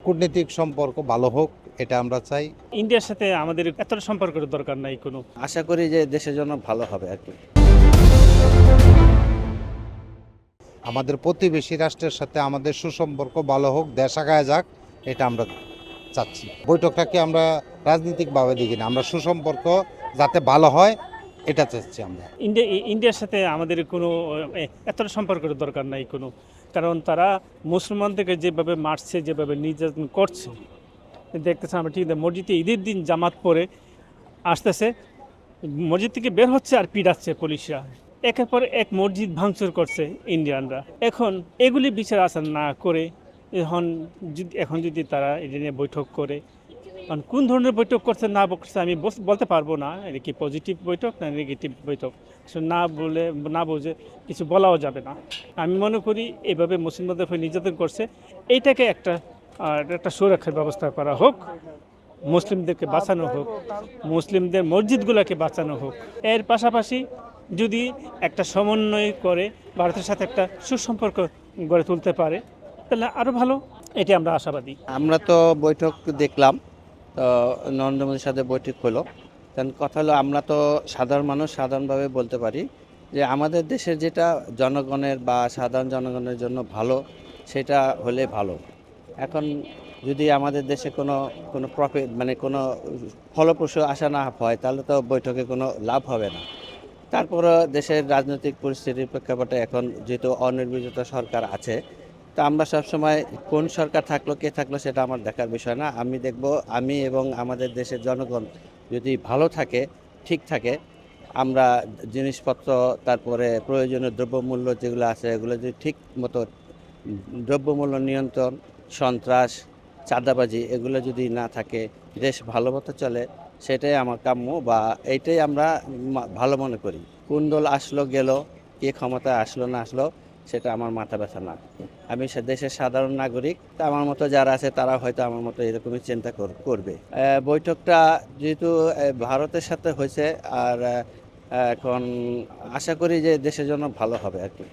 কূটনৈতিক সম্পর্ক ভালো হোক, এটা আমরা চাই। ইন্ডিয়ার সাথে আমাদের এতটা সম্পর্কের দরকার নাই কোনো। আশা করি যে দেশের জন্য ভালো হবে আর কি। আমাদের প্রতিবেশী রাষ্ট্রের সাথে আমাদের সুসম্পর্ক ভালো হোক, দেশ আগায় যাক, এটা আমরা চাচ্ছি। বৈঠকটাকে আমরা রাজনৈতিকভাবে দেখি না, আমরা সুসম্পর্ক যাতে ভালো হয় এটা চাচ্ছি আমরা। ইন্ডিয়ার সাথে আমাদের কোনো এতটা সম্পর্কের দরকার নাই কোনো, কারণ তারা মুসলমানদেরকে যেভাবে মারছে, যেভাবে নির্যাতন করছে, দেখতেছে আমরা ঠিক মসজিদে ঈদের দিন জামাত পরে আসতেছে, মসজিদ থেকে বের হচ্ছে আর পিটাচ্ছে পুলিশরা, একের পর এক মসজিদ ভাঙচুর করছে ইন্ডিয়ানরা। এখন এগুলি বিচার আচার না করে এখন যদি তারা এটা নিয়ে বৈঠক করে, কারণ কোন ধরনের বৈঠক করছে না করছে আমি বলতে পারবো না, এটা কি পজিটিভ বৈঠক না নেগেটিভ বৈঠক, না বুঝে কিছু বলাও যাবে না। আমি মনে করি এভাবে মুসলিমদের উপর নির্যাতন করছে, এইটাকে একটা সুরক্ষার ব্যবস্থা করা হোক, মুসলিমদেরকে বাঁচানো হোক, মুসলিমদের মসজিদগুলোকে বাঁচানো হোক। এর পাশাপাশি যদি একটা সমন্বয় করে ভারতের সাথে একটা সুসম্পর্ক গড়ে তুলতে পারে তাহলে আরও ভালো, এটি আমরা আশাবাদী। আমরা তো বৈঠক দেখলাম, তো নরেন্দ্র মোদীর সাথে বৈঠক হলো। কারণ কথা হলো, আমরা তো সাধারণ মানুষ, সাধারণভাবে বলতে পারি যে আমাদের দেশের যেটা জনগণের বা সাধারণ জনগণের জন্য ভালো, সেটা হলে ভালো। এখন যদি আমাদের দেশে কোনো প্রফিট মানে কোনো ফলপ্রসূ আশা না হয়, তাহলে তো বৈঠকে কোনো লাভ হবে না। তারপরও দেশের রাজনৈতিক পরিস্থিতির প্রেক্ষাপটে এখন যেহেতু অনির্বাচিত সরকার আছে, তা আমরা সবসময় কোন সরকার থাকলো কে থাকলো সেটা আমার দেখার বিষয় না। আমি দেখব আমি এবং আমাদের দেশের জনগণ যদি ভালো থাকে, ঠিক থাকে, আমরা জিনিসপত্র তারপরে প্রয়োজনীয় দ্রব্যমূল্য যেগুলো আছে এগুলো যদি ঠিক মতো দ্রব্যমূল্য নিয়ন্ত্রণ, সন্ত্রাস, চাঁদাবাজি এগুলো যদি না থাকে, দেশ ভালো মতো চলে, সেটাই আমার কাম্য বা এইটাই আমরা ভালো মনে করি। কোন দল আসলো গেল, কে ক্ষমতায় আসলো না আসলো, সেটা আমার মাথা ব্যথা না। আমি দেশের সাধারণ নাগরিক, তা আমার মতো যারা আছে তারা হয়তো আমার মতো এরকমই চিন্তা করবে। বৈঠকটা যেহেতু ভারতের সাথে হয়েছে, আর এখন আশা করি যে দেশের জন্য ভালো হবে আর কি।